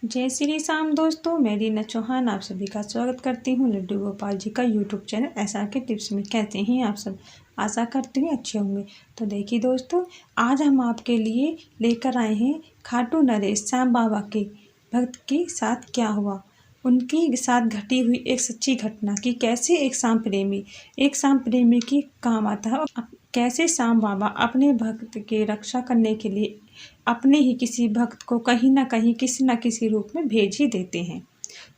जय श्री राम दोस्तों, मैं रीना चौहान आप सभी का स्वागत करती हूँ लड्डू गोपाल जी का यूट्यूब चैनल एसआर के टिप्स में। कैसे हैं आप सब? आशा करती हूँ अच्छे होंगे। तो देखिए दोस्तों, आज हम आपके लिए लेकर आए हैं खाटू नरेश श्याम बाबा के भक्त के साथ क्या हुआ, उनके साथ घटी हुई एक सच्ची घटना कि कैसे एक श्याम प्रेमी की काम आता है और कैसे श्याम बाबा अपने भक्त के रक्षा करने के लिए अपने ही किसी भक्त को कहीं ना कहीं किसी न किसी रूप में भेज ही देते हैं।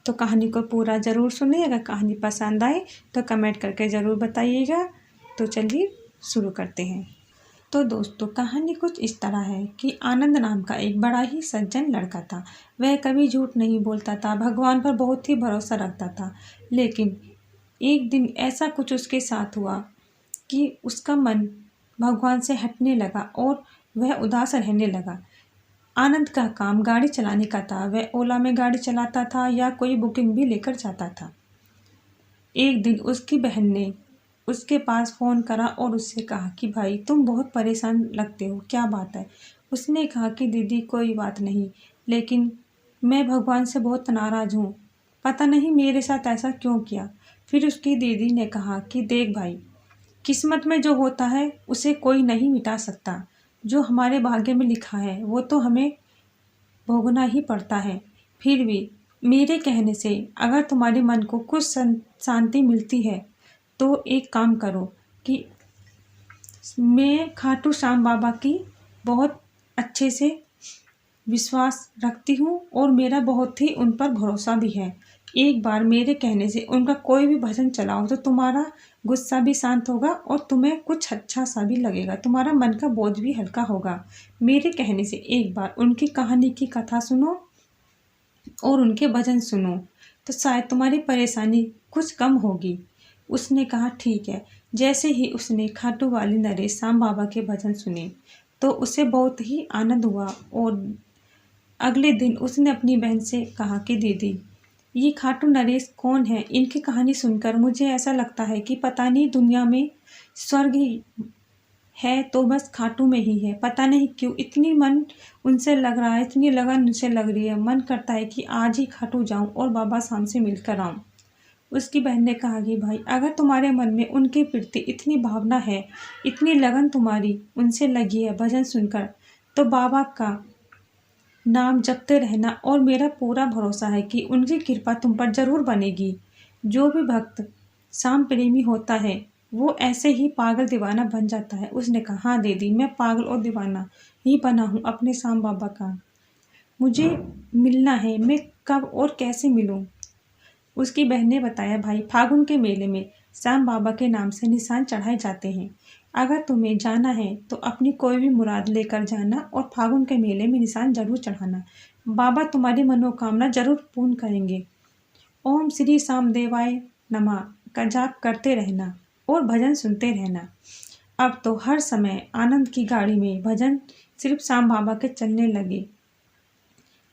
तो कहानी को पूरा ज़रूर सुनिए। अगर कहानी पसंद आए तो कमेंट करके ज़रूर बताइएगा। तो चलिए शुरू करते हैं। तो दोस्तों, कहानी कुछ इस तरह है कि आनंद नाम का एक बड़ा ही सज्जन लड़का था। वह कभी झूठ नहीं बोलता था, भगवान पर बहुत ही भरोसा रखता था। लेकिन एक दिन ऐसा कुछ उसके साथ हुआ कि उसका मन भगवान से हटने लगा और वह उदास रहने लगा। आनंद का काम गाड़ी चलाने का था। वह ओला में गाड़ी चलाता था या कोई बुकिंग भी लेकर जाता था। एक दिन उसकी बहन ने उसके पास फ़ोन करा और उससे कहा कि भाई तुम बहुत परेशान लगते हो, क्या बात है? उसने कहा कि दीदी कोई बात नहीं, लेकिन मैं भगवान से बहुत नाराज़ हूँ। पता नहीं मेरे साथ ऐसा क्यों किया। फिर उसकी दीदी ने कहा कि देख भाई, किस्मत में जो होता है उसे कोई नहीं मिटा सकता। जो हमारे भाग्य में लिखा है वो तो हमें भोगना ही पड़ता है। फिर भी मेरे कहने से अगर तुम्हारे मन को कुछ शांति मिलती है तो एक काम करो कि मैं खाटू श्याम बाबा की बहुत अच्छे से विश्वास रखती हूँ और मेरा बहुत ही उन पर भरोसा भी है। एक बार मेरे कहने से उनका कोई भी भजन चलाओ तो तुम्हारा गुस्सा भी शांत होगा और तुम्हें कुछ अच्छा सा भी लगेगा, तुम्हारा मन का बोझ भी हल्का होगा। मेरे कहने से एक बार उनकी कहानी की कथा सुनो और उनके भजन सुनो तो शायद तुम्हारी परेशानी कुछ कम होगी। उसने कहा ठीक है। जैसे ही उसने खाटू वाली नरेश श्याम बाबा के भजन सुने तो उसे बहुत ही आनंद हुआ और अगले दिन उसने अपनी बहन से कहा कि दीदी, ये खाटू नरेश कौन है? इनकी कहानी सुनकर मुझे ऐसा लगता है कि पता नहीं दुनिया में स्वर्ग ही है तो बस खाटू में ही है। पता नहीं क्यों इतनी मन उनसे लग रहा है, इतनी लगन उनसे लग रही है। मन करता है कि आज ही खाटू जाऊं और बाबा शाम से मिलकर आऊं। उसकी बहन ने कहा कि भाई, अगर तुम्हारे मन में उनके प्रति इतनी भावना है, इतनी लगन तुम्हारी उनसे लगी है भजन सुनकर, तो बाबा का नाम जपते रहना और मेरा पूरा भरोसा है कि उनकी कृपा तुम पर जरूर बनेगी। जो भी भक्त श्याम प्रेमी होता है वो ऐसे ही पागल दीवाना बन जाता है। उसने कहा हाँ दीदी, मैं पागल और दीवाना ही बना हूँ अपने श्याम बाबा का। मुझे मिलना है, मैं कब और कैसे मिलूँ? उसकी बहन ने बताया भाई, फागुन के मेले में श्याम बाबा के नाम से निशान चढ़ाए जाते हैं। अगर तुम्हें जाना है तो अपनी कोई भी मुराद लेकर जाना और फागुन के मेले में निशान जरूर चढ़ाना। बाबा तुम्हारी मनोकामना जरूर पूर्ण करेंगे। ओम श्री श्याम देवाय नमः का जाप करते रहना और भजन सुनते रहना। अब तो हर समय आनंद की गाड़ी में भजन सिर्फ श्याम बाबा के चलने लगे।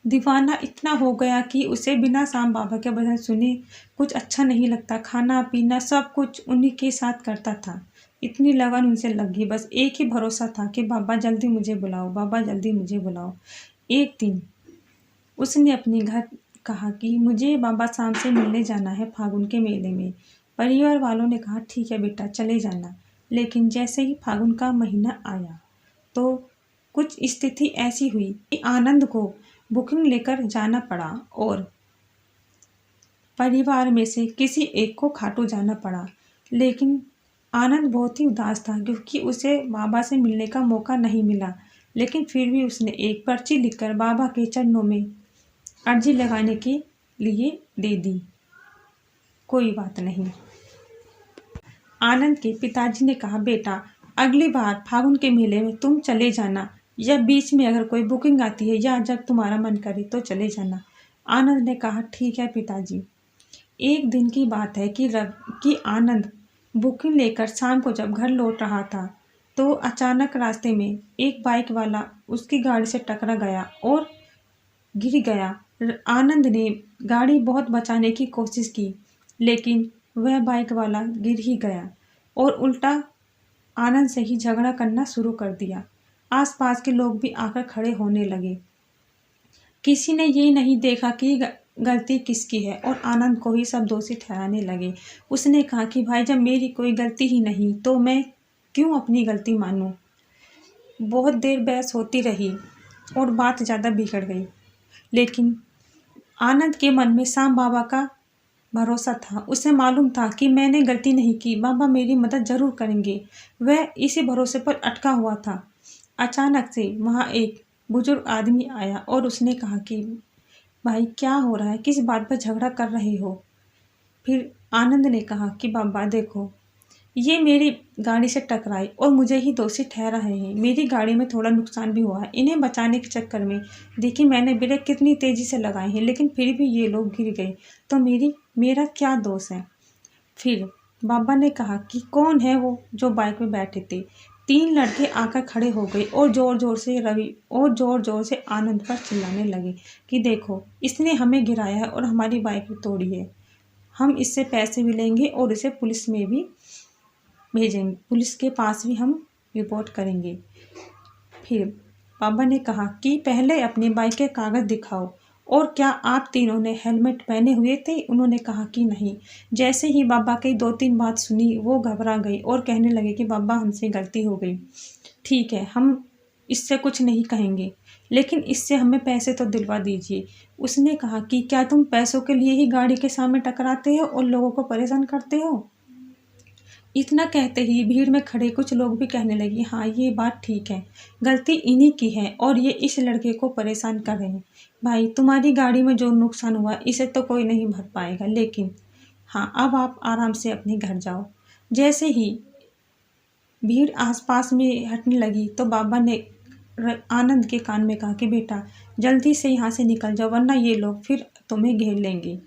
दीवाना इतना हो गया कि उसे बिना श्याम बाबा के भजन सुने कुछ अच्छा नहीं लगता। खाना पीना सब कुछ उन्हीं के साथ करता था। इतनी लगन उनसे लगी, बस एक ही भरोसा था कि बाबा जल्दी मुझे बुलाओ, बाबा जल्दी मुझे बुलाओ। एक दिन उसने अपने घर कहा कि मुझे बाबा शाम से मिलने जाना है फागुन के मेले में। परिवार वालों ने कहा ठीक है बेटा, चले जाना। लेकिन जैसे ही फागुन का महीना आया तो कुछ स्थिति ऐसी हुई कि आनंद को बुकिंग लेकर जाना पड़ा और परिवार में से किसी एक को खाटू जाना पड़ा। लेकिन आनंद बहुत ही उदास था क्योंकि उसे बाबा से मिलने का मौका नहीं मिला। लेकिन फिर भी उसने एक पर्ची लिखकर बाबा के चरणों में अर्जी लगाने के लिए दे दी। कोई बात नहीं। आनंद के पिताजी ने कहा बेटा, अगली बार फागुन के मेले में तुम चले जाना या बीच में अगर कोई बुकिंग आती है या जब तुम्हारा मन करे तो चले जाना। आनंद ने कहा ठीक है पिताजी। एक दिन की बात है कि आनंद बुकिंग लेकर शाम को जब घर लौट रहा था तो अचानक रास्ते में एक बाइक वाला उसकी गाड़ी से टकरा गया और गिर गया। आनंद ने गाड़ी बहुत बचाने की कोशिश की लेकिन वह बाइक वाला गिर ही गया और उल्टा आनंद से ही झगड़ा करना शुरू कर दिया। आसपास के लोग भी आकर खड़े होने लगे। किसी ने ये नहीं देखा कि गलती किसकी है और आनंद को ही सब दोषी ठहराने लगे। उसने कहा कि भाई जब मेरी कोई गलती ही नहीं तो मैं क्यों अपनी गलती मानूं। बहुत देर बहस होती रही और बात ज़्यादा बिगड़ गई, लेकिन आनंद के मन में साम बाबा का भरोसा था। उसे मालूम था कि मैंने गलती नहीं की, बाबा मेरी मदद जरूर करेंगे। वह इसी भरोसे पर अटका हुआ था। अचानक से वहाँ एक बुजुर्ग आदमी आया और उसने कहा कि भाई क्या हो रहा है, किस बात पर झगड़ा कर रहे हो। फिर आनंद ने कहा कि बाबा देखो, ये मेरी गाड़ी से टकराई और मुझे ही दोषी ठहरा रहे हैं। मेरी गाड़ी में थोड़ा नुकसान भी हुआ है। इन्हें बचाने के चक्कर में देखिए मैंने ब्रेक कितनी तेज़ी से लगाए हैं, लेकिन फिर भी ये लोग गिर गए, तो मेरा क्या दोष है। फिर बाबा ने कहा कि कौन है वो जो बाइक में बैठे थे। 3 लड़के आकर खड़े हो गए और ज़ोर ज़ोर से आनंद पर चिल्लाने लगे कि देखो, इसने हमें गिराया है और हमारी बाइक भी तोड़ी है। हम इससे पैसे भी लेंगे और इसे पुलिस में भी भेजेंगे, पुलिस के पास भी हम रिपोर्ट करेंगे। फिर बाबा ने कहा कि पहले अपनी बाइक के कागज़ दिखाओ और क्या आप तीनों ने हेलमेट पहने हुए थे। उन्होंने कहा कि नहीं। जैसे ही बाबा की 2-3 बात सुनी वो घबरा गई और कहने लगे कि बाबा हमसे गलती हो गई, ठीक है हम इससे कुछ नहीं कहेंगे, लेकिन इससे हमें पैसे तो दिलवा दीजिए। उसने कहा कि क्या तुम पैसों के लिए ही गाड़ी के सामने टकराते हो और लोगों को परेशान करते हो। इतना कहते ही भीड़ में खड़े कुछ लोग भी कहने लगे हाँ ये बात ठीक है, गलती इन्हीं की है और ये इस लड़के को परेशान कर रहे हैं। भाई तुम्हारी गाड़ी में जो नुकसान हुआ इसे तो कोई नहीं भर पाएगा, लेकिन हाँ अब आप आराम से अपने घर जाओ। जैसे ही भीड़ आसपास में हटने लगी तो बाबा ने आनंद के कान में कहा कि बेटा जल्दी से यहाँ से निकल जाओ, वरना ये लोग फिर तुम्हें घेर लेंगे।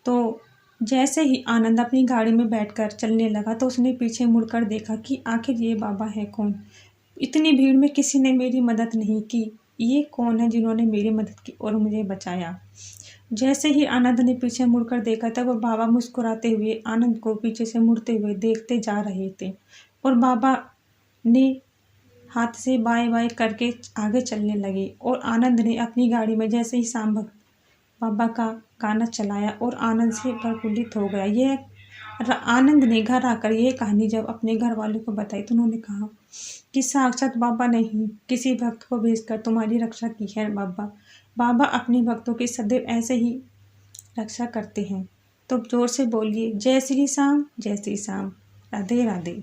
तो जैसे ही आनंद अपनी गाड़ी में बैठकर चलने लगा तो उसने पीछे मुड़कर देखा कि आखिर ये बाबा है कौन। इतनी भीड़ में किसी ने मेरी मदद नहीं की, ये कौन है जिन्होंने मेरी मदद की और मुझे बचाया। जैसे ही आनंद ने पीछे मुड़कर देखा तब वो बाबा मुस्कुराते हुए आनंद को पीछे से मुड़ते हुए देखते जा रहे थे और बाबा ने हाथ से बाएं बाएं करके आगे चलने लगे और आनंद ने अपनी गाड़ी में जैसे ही शाम भक्त बाबा का गाना चलाया और आनंद से प्रफुल्लित हो गया। आनंद ने घर आकर यह कहानी जब अपने घर वालों को बताई तो उन्होंने कहा कि साक्षात बाबा ने ही किसी भक्त को भेजकर तुम्हारी रक्षा की है। बाबा अपने भक्तों की सदैव ऐसे ही रक्षा करते हैं। तो जोर से बोलिए जय श्री श्याम, जय श्री श्याम, राधे राधे।